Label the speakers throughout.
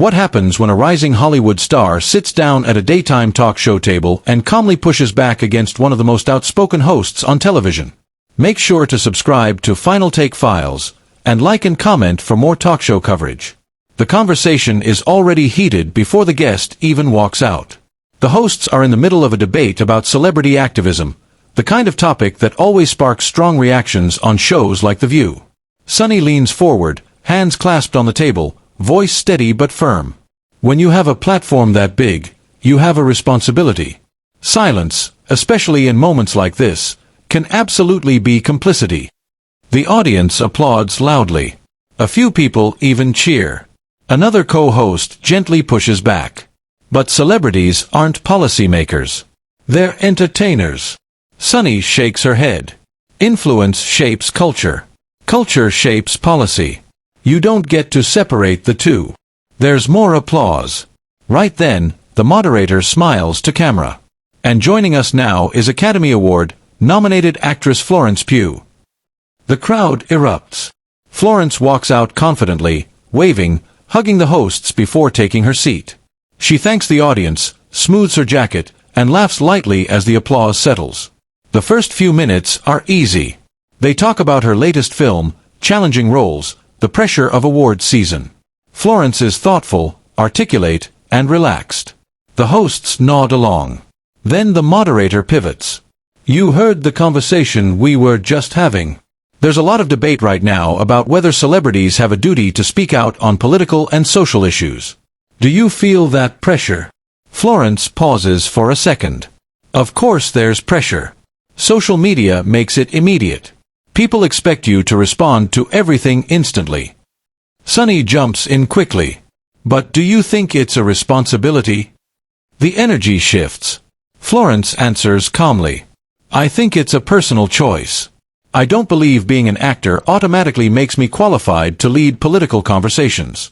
Speaker 1: What happens when a rising Hollywood star sits down at a daytime talk show table and calmly pushes back against one of the most outspoken hosts on television? Make sure to subscribe to Final Take Files, and like and comment for more talk show coverage. The conversation is already heated before the guest even walks out. The hosts are in the middle of a debate about celebrity activism, the kind of topic that always sparks strong reactions on shows like The View. Sunny leans forward, hands clasped on the table, voice steady but firm. When you have a platform that big, you have a responsibility. Silence, especially in moments like this, can absolutely be complicity. The audience applauds loudly. A few people even cheer. Another co-host gently pushes back. But celebrities aren't policymakers. They're entertainers. Sunny shakes her head. Influence shapes culture. Culture shapes policy. You don't get to separate the two. There's more applause. Right then, the moderator smiles to camera. And joining us now is Academy Award-nominated actress Florence Pugh. The crowd erupts. Florence walks out confidently, waving, hugging the hosts before taking her seat. She thanks the audience, smooths her jacket, and laughs lightly as the applause settles. The first few minutes are easy. They talk about her latest film, challenging roles, the pressure of awards season. Florence is thoughtful, articulate, and relaxed. The hosts nod along. Then the moderator pivots. You heard the conversation we were just having. There's a lot of debate right now about whether celebrities have a duty to speak out on political and social issues. Do you feel that pressure? Florence pauses for a second. Of course there's pressure. Social media makes it immediate. People expect you to respond to everything instantly. Sunny jumps in quickly. But do you think it's a responsibility? The energy shifts. Florence answers calmly. I think it's a personal choice. I don't believe being an actor automatically makes me qualified to lead political conversations.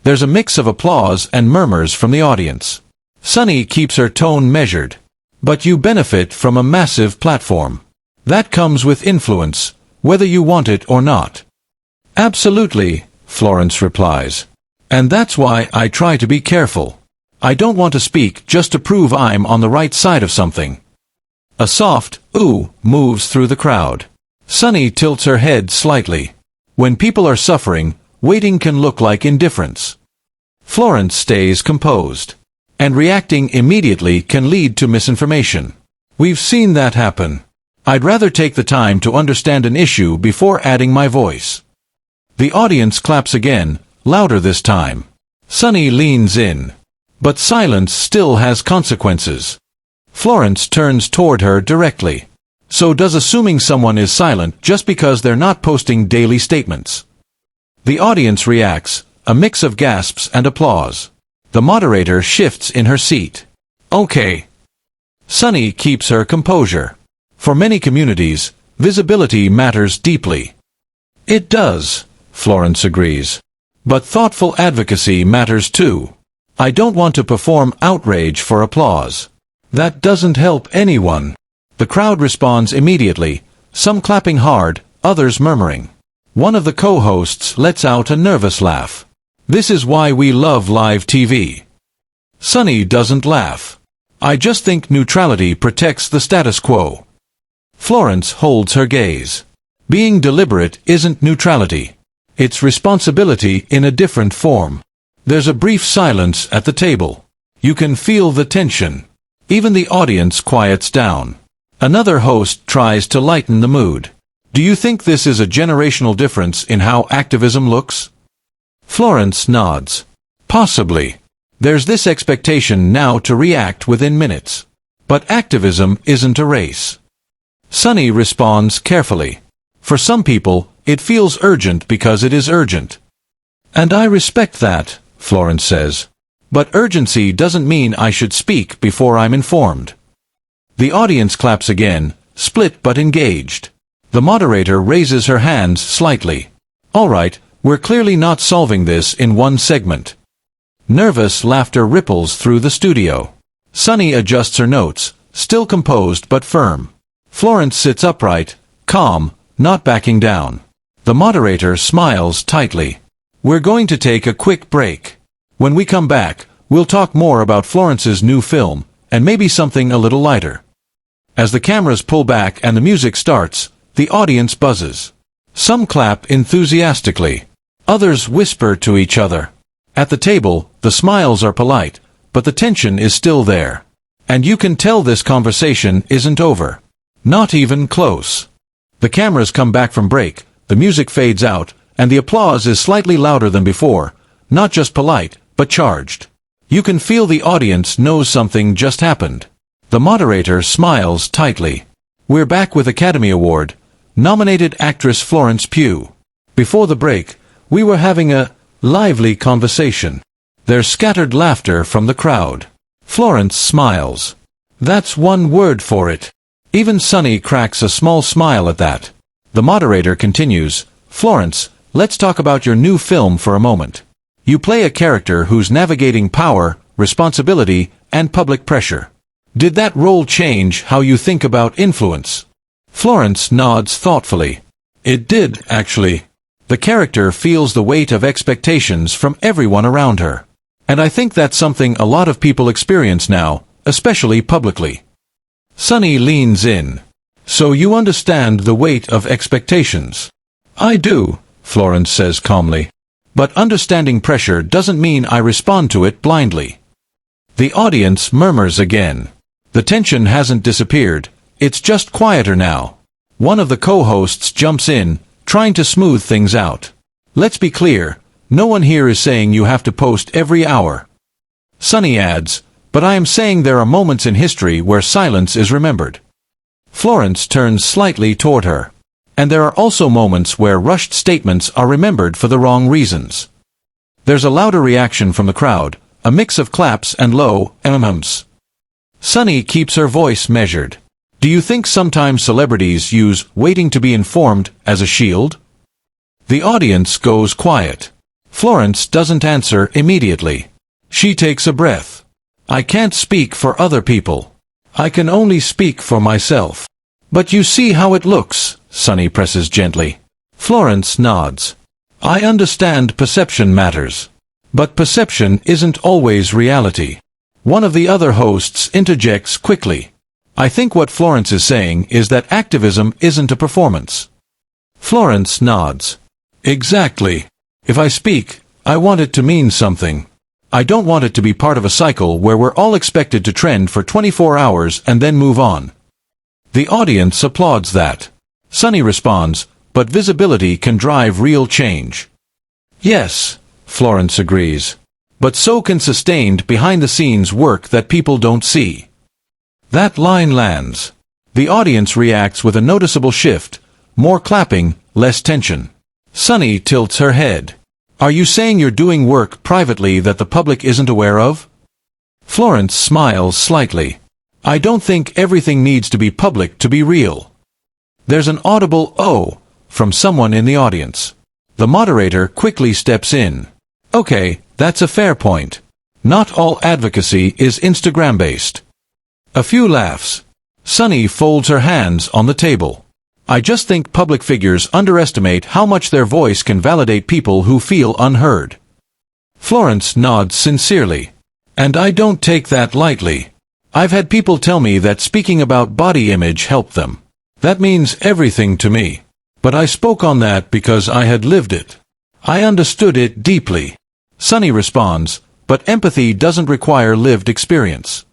Speaker 1: There's a mix of applause and murmurs from the audience. Sunny keeps her tone measured. But you benefit from a massive platform. That comes with influence, whether you want it or not. Absolutely, Florence replies. And that's why I try to be careful. I don't want to speak just to prove I'm on the right side of something. A soft ooh moves through the crowd. Sunny tilts her head slightly. When people are suffering, waiting can look like indifference. Florence stays composed. And reacting immediately can lead to misinformation. We've seen that happen. I'd rather take the time to understand an issue before adding my voice. The audience claps again, louder this time. Sunny leans in. But silence still has consequences. Florence turns toward her directly. So does assuming someone is silent just because they're not posting daily statements? The audience reacts, a mix of gasps and applause. The moderator shifts in her seat. Okay. Sunny keeps her composure. For many communities, visibility matters deeply. It does, Florence agrees. But thoughtful advocacy matters too. I don't want to perform outrage for applause. That doesn't help anyone. The crowd responds immediately, some clapping hard, others murmuring. One of the co-hosts lets out a nervous laugh. This is why we love live TV. Sunny doesn't laugh. I just think neutrality protects the status quo. Florence holds her gaze. Being deliberate isn't neutrality. It's responsibility in a different form. There's a brief silence at the table. You can feel the tension. Even the audience quiets down. Another host tries to lighten the mood. Do you think this is a generational difference in how activism looks? Florence nods. Possibly. There's this expectation now to react within minutes. But activism isn't a race. Sunny responds carefully. For some people, it feels urgent because it is urgent. And I respect that, Florence says. But urgency doesn't mean I should speak before I'm informed. The audience claps again, split but engaged. The moderator raises her hands slightly. All right, we're clearly not solving this in one segment. Nervous laughter ripples through the studio. Sunny adjusts her notes, still composed but firm. Florence sits upright, calm, not backing down. The moderator smiles tightly. We're going to take a quick break. When we come back, we'll talk more about Florence's new film, and maybe something a little lighter. As the cameras pull back and the music starts, the audience buzzes. Some clap enthusiastically. Others whisper to each other. At the table, the smiles are polite, but the tension is still there. And you can tell this conversation isn't over. Not even close. The cameras come back from break, the music fades out, and the applause is slightly louder than before, not just polite, but charged. You can feel the audience knows something just happened. The moderator smiles tightly. We're back with Academy Award nominated actress Florence Pugh. Before the break, we were having a lively conversation. There's scattered laughter from the crowd. Florence smiles. That's one word for it. Even Sunny cracks a small smile at that. The moderator continues, Florence, let's talk about your new film for a moment. You play a character who's navigating power, responsibility, and public pressure. Did that role change how you think about influence? Florence nods thoughtfully. It did, actually. The character feels the weight of expectations from everyone around her. And I think that's something a lot of people experience now, especially publicly. Sunny leans in. So you understand the weight of expectations? I do, Florence says calmly. But understanding pressure doesn't mean I respond to it blindly. The audience murmurs again. The tension hasn't disappeared, it's just quieter now. One of the co-hosts jumps in, trying to smooth things out. Let's be clear, no one here is saying you have to post every hour. Sunny adds, but I am saying there are moments in history where silence is remembered. Florence turns slightly toward her. And there are also moments where rushed statements are remembered for the wrong reasons. There's a louder reaction from the crowd, a mix of claps and low ums. Sunny keeps her voice measured. Do you think sometimes celebrities use waiting to be informed as a shield? The audience goes quiet. Florence doesn't answer immediately. She takes a breath. I can't speak for other people. I can only speak for myself. But you see how it looks, Sunny presses gently. Florence nods. I understand perception matters. But perception isn't always reality. One of the other hosts interjects quickly. I think what Florence is saying is that activism isn't a performance. Florence nods. Exactly. If I speak, I want it to mean something. I don't want it to be part of a cycle where we're all expected to trend for 24 hours and then move on. The audience applauds that. Sunny responds, but visibility can drive real change. Yes, Florence agrees. But so can sustained behind-the-scenes work that people don't see. That line lands. The audience reacts with a noticeable shift, more clapping, less tension. Sunny tilts her head. Are you saying you're doing work privately that the public isn't aware of? Florence smiles slightly. I don't think everything needs to be public to be real. There's an audible "oh" from someone in the audience. The moderator quickly steps in. Okay, that's a fair point. Not all advocacy is Instagram-based. A few laughs. Sunny folds her hands on the table. I just think public figures underestimate how much their voice can validate people who feel unheard. Florence nods sincerely. And I don't take that lightly. I've had people tell me that speaking about body image helped them. That means everything to me. But I spoke on that because I had lived it. I understood it deeply. Sunny responds, but empathy doesn't require lived experience.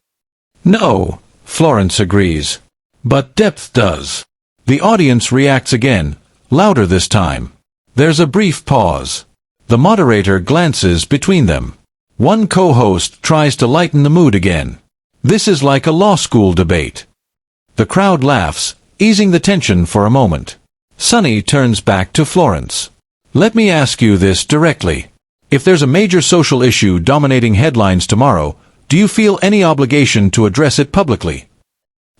Speaker 1: No, Florence agrees. But depth does. The audience reacts again, louder this time. There's a brief pause. The moderator glances between them. One co-host tries to lighten the mood again. This is like a law school debate. The crowd laughs, easing the tension for a moment. Sunny turns back to Florence. Let me ask you this directly. If there's a major social issue dominating headlines tomorrow, do you feel any obligation to address it publicly?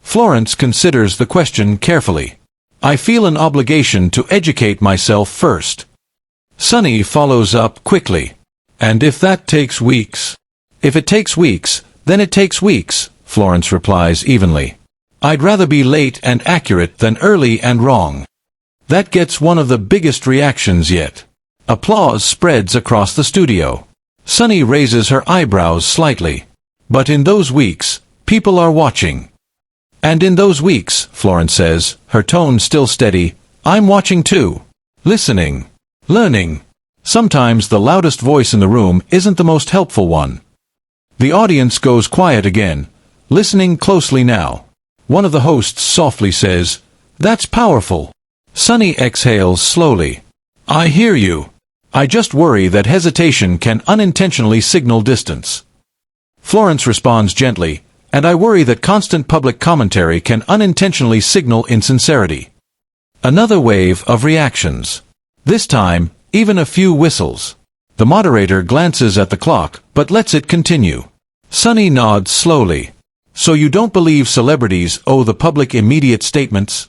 Speaker 1: Florence considers the question carefully. I feel an obligation to educate myself first. Sunny follows up quickly. And if that takes weeks? If it takes weeks, then it takes weeks, Florence replies evenly. I'd rather be late and accurate than early and wrong. That gets one of the biggest reactions yet. Applause spreads across the studio. Sunny raises her eyebrows slightly. But in those weeks, people are watching. And in those weeks, Florence says, her tone still steady, I'm watching too. Listening. Learning. Sometimes the loudest voice in the room isn't the most helpful one. The audience goes quiet again, listening closely now. One of the hosts softly says, That's powerful. Sunny exhales slowly. I hear you. I just worry that hesitation can unintentionally signal distance. Florence responds gently, and I worry that constant public commentary can unintentionally signal insincerity. Another wave of reactions. This time, even a few whistles. The moderator glances at the clock, but lets it continue. Sunny nods slowly. So you don't believe celebrities owe the public immediate statements?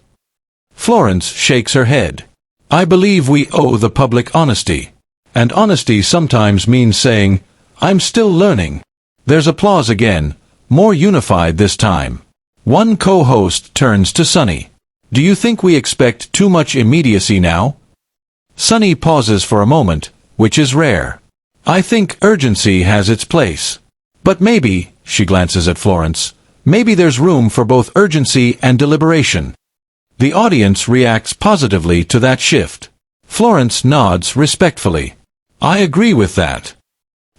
Speaker 1: Florence shakes her head. I believe we owe the public honesty. And honesty sometimes means saying, I'm still learning. There's applause again, more unified this time. One co-host turns to Sunny. Do you think we expect too much immediacy now? Sunny pauses for a moment, which is rare. I think urgency has its place. But maybe, she glances at Florence, maybe there's room for both urgency and deliberation. The audience reacts positively to that shift. Florence nods respectfully. I agree with that.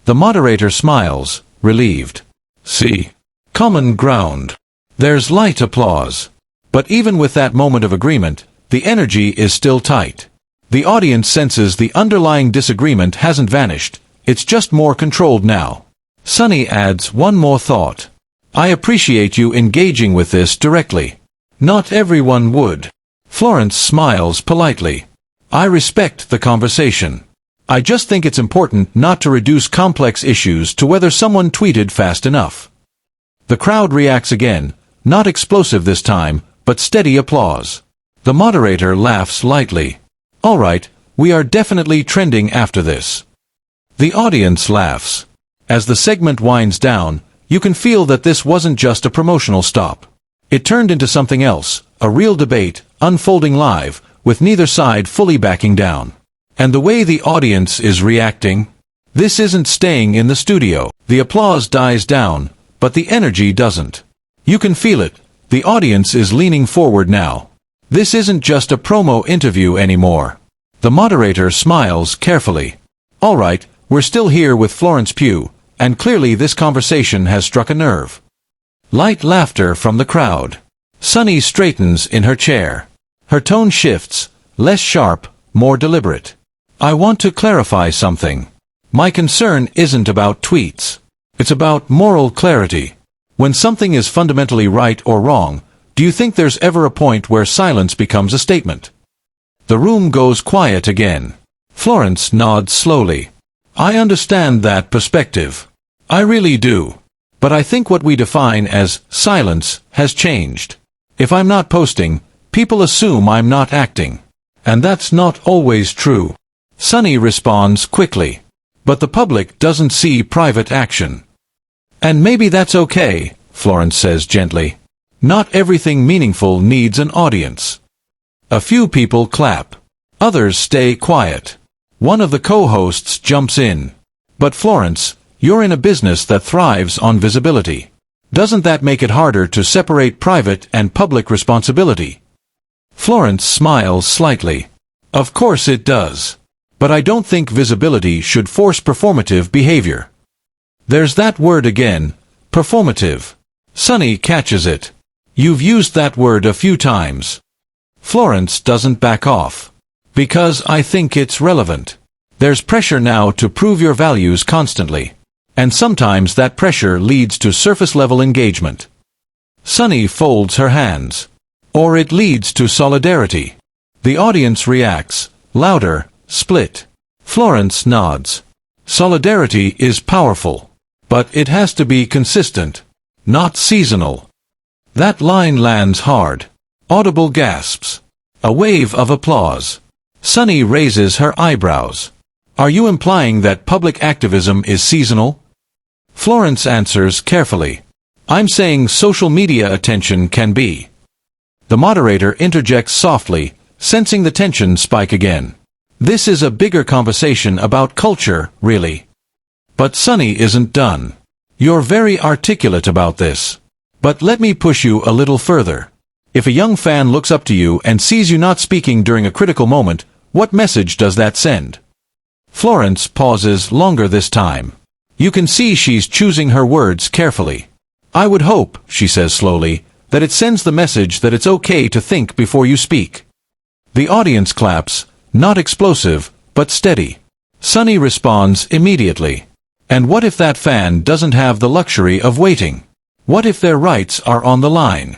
Speaker 1: The moderator smiles, relieved. See? Common ground. There's light applause. But even with that moment of agreement, the energy is still tight. The audience senses the underlying disagreement hasn't vanished, it's just more controlled now. Sunny adds one more thought. I appreciate you engaging with this directly. Not everyone would. Florence smiles politely. I respect the conversation. I just think it's important not to reduce complex issues to whether someone tweeted fast enough. The crowd reacts again, not explosive this time, but steady applause. The moderator laughs lightly. All right, we are definitely trending after this. The audience laughs. As the segment winds down, you can feel that this wasn't just a promotional stop. It turned into something else, a real debate, unfolding live, with neither side fully backing down. And the way the audience is reacting? This isn't staying in the studio. The applause dies down, but the energy doesn't. You can feel it. The audience is leaning forward now. This isn't just a promo interview anymore. The moderator smiles carefully. All right, we're still here with Florence Pugh, and clearly this conversation has struck a nerve. Light laughter from the crowd. Sunny straightens in her chair. Her tone shifts, less sharp, more deliberate. I want to clarify something. My concern isn't about tweets. It's about moral clarity. When something is fundamentally right or wrong, do you think there's ever a point where silence becomes a statement? The room goes quiet again. Florence nods slowly. I understand that perspective. I really do. But I think what we define as silence has changed. If I'm not posting, people assume I'm not acting. And that's not always true. Sunny responds quickly. But the public doesn't see private action. And maybe that's okay, Florence says gently. Not everything meaningful needs an audience. A few people clap. Others stay quiet. One of the co-hosts jumps in. But Florence, you're in a business that thrives on visibility. Doesn't that make it harder to separate private and public responsibility? Florence smiles slightly. Of course it does. But I don't think visibility should force performative behavior. There's that word again, performative. Sunny catches it. You've used that word a few times. Florence doesn't back off. Because I think it's relevant. There's pressure now to prove your values constantly. And sometimes that pressure leads to surface-level engagement. Sunny folds her hands. Or it leads to solidarity. The audience reacts, louder, split. Florence nods. Solidarity is powerful. But it has to be consistent. Not seasonal. That line lands hard. Audible gasps. A wave of applause. Sunny raises her eyebrows. Are you implying that public activism is seasonal? Florence answers carefully. I'm saying social media attention can be. The moderator interjects softly, sensing the tension spike again. This is a bigger conversation about culture, really. But Sunny isn't done. You're very articulate about this. But let me push you a little further. If a young fan looks up to you and sees you not speaking during a critical moment, what message does that send? Florence pauses longer this time. You can see she's choosing her words carefully. I would hope, she says slowly, that it sends the message that it's okay to think before you speak. The audience claps, not explosive, but steady. Sunny responds immediately. And what if that fan doesn't have the luxury of waiting? What if their rights are on the line?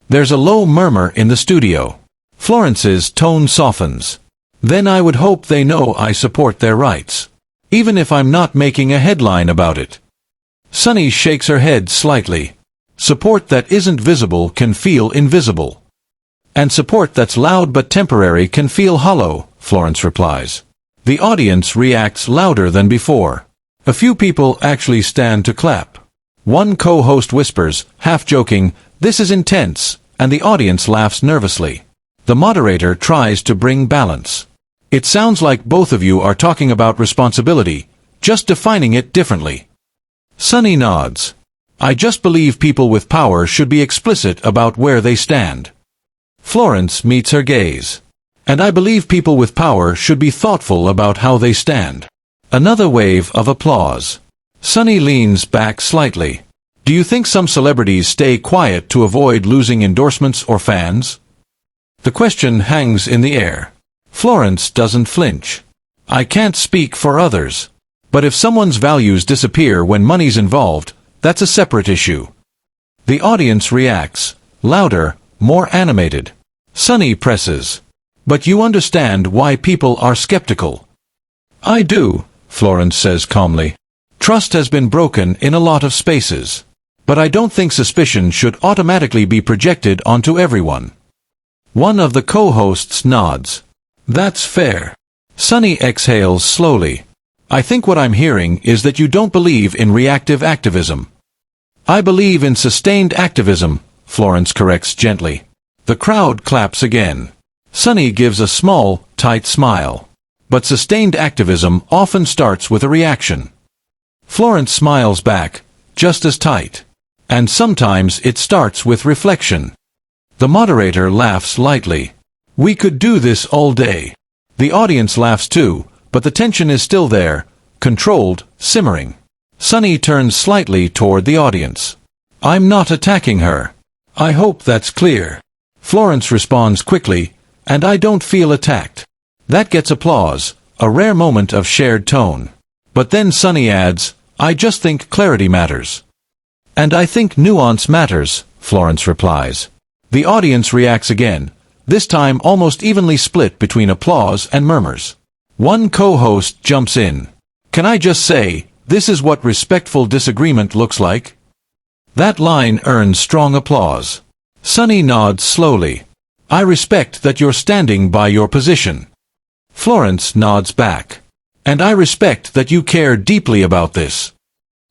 Speaker 1: There's a low murmur in the studio. Florence's tone softens. Then I would hope they know I support their rights. Even if I'm not making a headline about it. Sunny shakes her head slightly. Support that isn't visible can feel invisible. And support that's loud but temporary can feel hollow, Florence replies. The audience reacts louder than before. A few people actually stand to clap. One co-host whispers, half joking, "This is intense," and the audience laughs nervously. The moderator tries to bring balance. It sounds like both of you are talking about responsibility, just defining it differently. Sunny nods. I just believe people with power should be explicit about where they stand. Florence meets her gaze. And I believe people with power should be thoughtful about how they stand. Another wave of applause. Sunny leans back slightly. Do you think some celebrities stay quiet to avoid losing endorsements or fans? The question hangs in the air. Florence doesn't flinch. I can't speak for others. But if someone's values disappear when money's involved, that's a separate issue. The audience reacts, louder, more animated. Sunny presses. But you understand why people are skeptical. I do, Florence says calmly. Trust has been broken in a lot of spaces. But I don't think suspicion should automatically be projected onto everyone. One of the co-hosts nods. That's fair. Sunny exhales slowly. I think what I'm hearing is that you don't believe in reactive activism. I believe in sustained activism, Florence corrects gently. The crowd claps again. Sunny gives a small, tight smile. But sustained activism often starts with a reaction. Florence smiles back, just as tight. And sometimes it starts with reflection. The moderator laughs lightly. We could do this all day. The audience laughs too, but the tension is still there, controlled, simmering. Sunny turns slightly toward the audience. I'm not attacking her. I hope that's clear. Florence responds quickly, and I don't feel attacked. That gets applause, a rare moment of shared tone. But then Sunny adds, I just think clarity matters. And I think nuance matters, Florence replies. The audience reacts again, this time almost evenly split between applause and murmurs. One co-host jumps in. Can I just say, this is what respectful disagreement looks like? That line earns strong applause. Sunny nods slowly. I respect that you're standing by your position. Florence nods back. And I respect that you care deeply about this.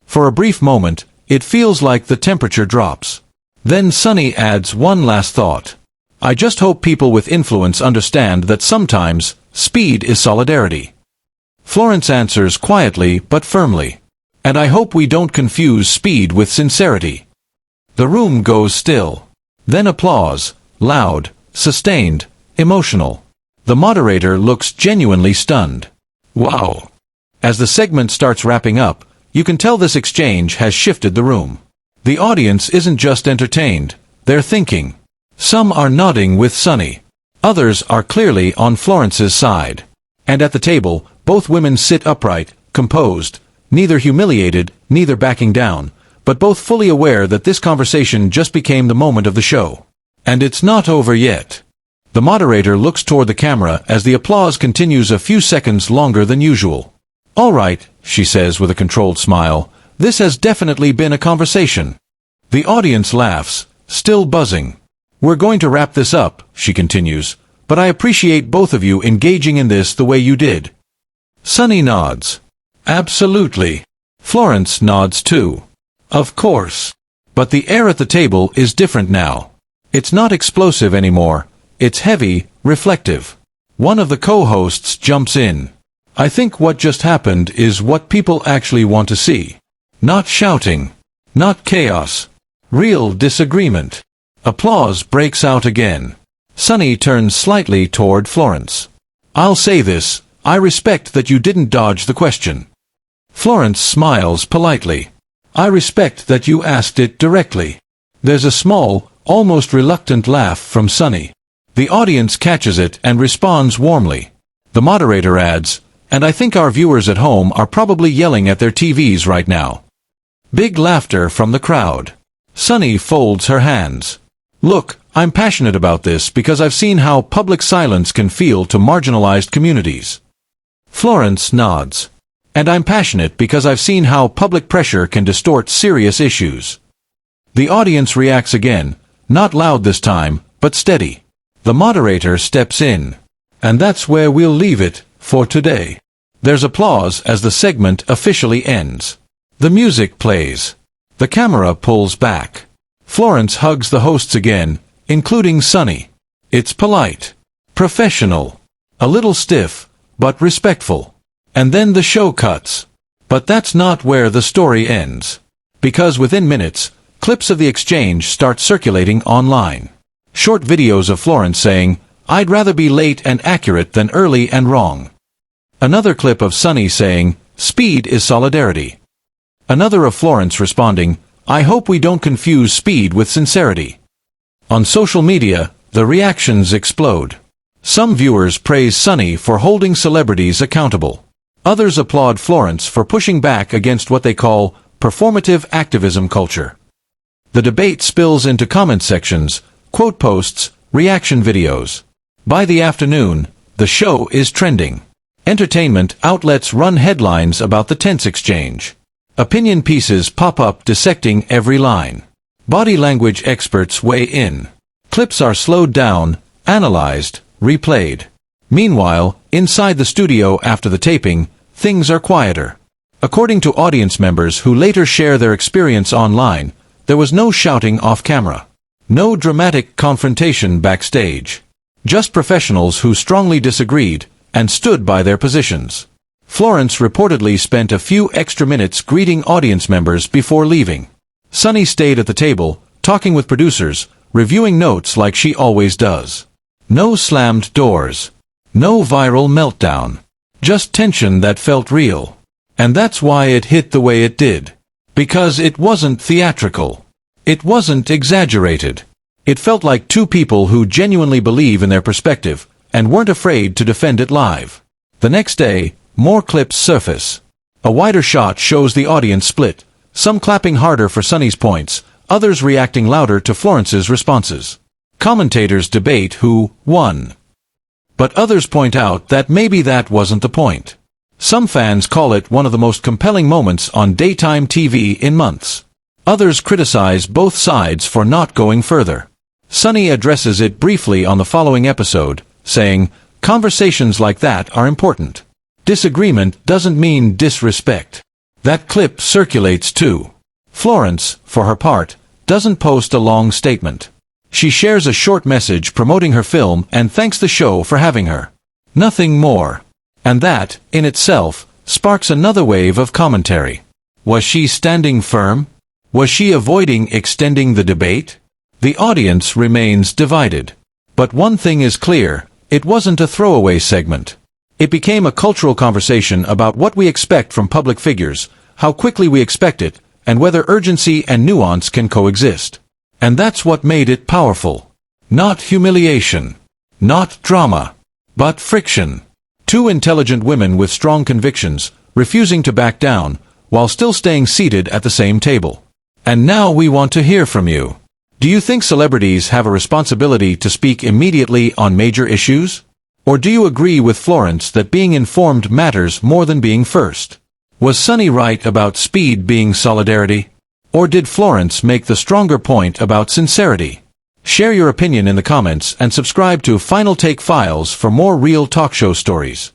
Speaker 1: For a brief moment, it feels like the temperature drops. Then Sunny adds one last thought. I just hope people with influence understand that sometimes, speed is solidarity. Florence answers quietly but firmly. And I hope we don't confuse speed with sincerity. The room goes still. Then applause, loud, sustained, emotional. The moderator looks genuinely stunned. Wow! As the segment starts wrapping up, you can tell this exchange has shifted the room. The audience isn't just entertained, they're thinking. Some are nodding with Sunny. Others are clearly on Florence's side. And at the table, both women sit upright, composed, neither humiliated, neither backing down, but both fully aware that this conversation just became the moment of the show. And it's not over yet. The moderator looks toward the camera as the applause continues a few seconds longer than usual. All right, she says with a controlled smile, this has definitely been a conversation. The audience laughs, still buzzing. We're going to wrap this up, she continues, but I appreciate both of you engaging in this the way you did. Sunny nods. Absolutely. Florence nods too. Of course. But the air at the table is different now. It's not explosive anymore. It's heavy, reflective. One of the co-hosts jumps in. I think what just happened is what people actually want to see. Not shouting. Not chaos. Real disagreement. Applause breaks out again. Sunny turns slightly toward Florence. I'll say this, I respect that you didn't dodge the question. Florence smiles politely. I respect that you asked it directly. There's a small, almost reluctant laugh from Sunny. The audience catches it and responds warmly. The moderator adds, and I think our viewers at home are probably yelling at their TVs right now. Big laughter from the crowd. Sunny folds her hands. Look, I'm passionate about this because I've seen how public silence can feel to marginalized communities. Florence nods. And I'm passionate because I've seen how public pressure can distort serious issues. The audience reacts again, not loud this time, but steady. The moderator steps in. And that's where we'll leave it for today. There's applause as the segment officially ends. The music plays. The camera pulls back. Florence hugs the hosts again, including Sunny. It's polite. Professional. A little stiff, but respectful. And then the show cuts. But that's not where the story ends. Because within minutes, clips of the exchange start circulating online. Short videos of Florence saying, I'd rather be late and accurate than early and wrong. Another clip of Sunny saying, speed is solidarity. Another of Florence responding, I hope we don't confuse speed with sincerity. On social media, the reactions explode. Some viewers praise Sunny for holding celebrities accountable. Others applaud Florence for pushing back against what they call performative activism culture. The debate spills into comment sections, quote posts, reaction videos. By the afternoon, the show is trending. Entertainment outlets run headlines about the tense exchange. Opinion pieces pop up dissecting every line. Body language experts weigh in. Clips are slowed down, analyzed, replayed. Meanwhile, inside the studio after the taping, things are quieter. According to audience members who later share their experience online, there was no shouting off camera. No dramatic confrontation backstage. Just professionals who strongly disagreed and stood by their positions. Florence reportedly spent a few extra minutes greeting audience members before leaving. Sunny stayed at the table, talking with producers, reviewing notes like she always does. No slammed doors. No viral meltdown. Just tension that felt real. And that's why it hit the way it did. Because it wasn't theatrical. It wasn't exaggerated. It felt like two people who genuinely believe in their perspective, and weren't afraid to defend it live. The next day, more clips surface. A wider shot shows the audience split, some clapping harder for Sunny's points, others reacting louder to Florence's responses. Commentators debate who won. But others point out that maybe that wasn't the point. Some fans call it one of the most compelling moments on daytime TV in months. Others criticize both sides for not going further. Sunny addresses it briefly on the following episode, saying, conversations like that are important. Disagreement doesn't mean disrespect. That clip circulates too. Florence, for her part, doesn't post a long statement. She shares a short message promoting her film and thanks the show for having her. Nothing more. And that, in itself, sparks another wave of commentary. Was she standing firm? Was she avoiding extending the debate? The audience remains divided. But one thing is clear, it wasn't a throwaway segment. It became a cultural conversation about what we expect from public figures, how quickly we expect it, and whether urgency and nuance can coexist. And that's what made it powerful. Not humiliation. Not drama. But friction. Two intelligent women with strong convictions, refusing to back down, while still staying seated at the same table. And now we want to hear from you. Do you think celebrities have a responsibility to speak immediately on major issues? Or do you agree with Florence that being informed matters more than being first? Was Sunny right about speed being solidarity? Or did Florence make the stronger point about sincerity? Share your opinion in the comments and subscribe to Final Take Files for more real talk show stories.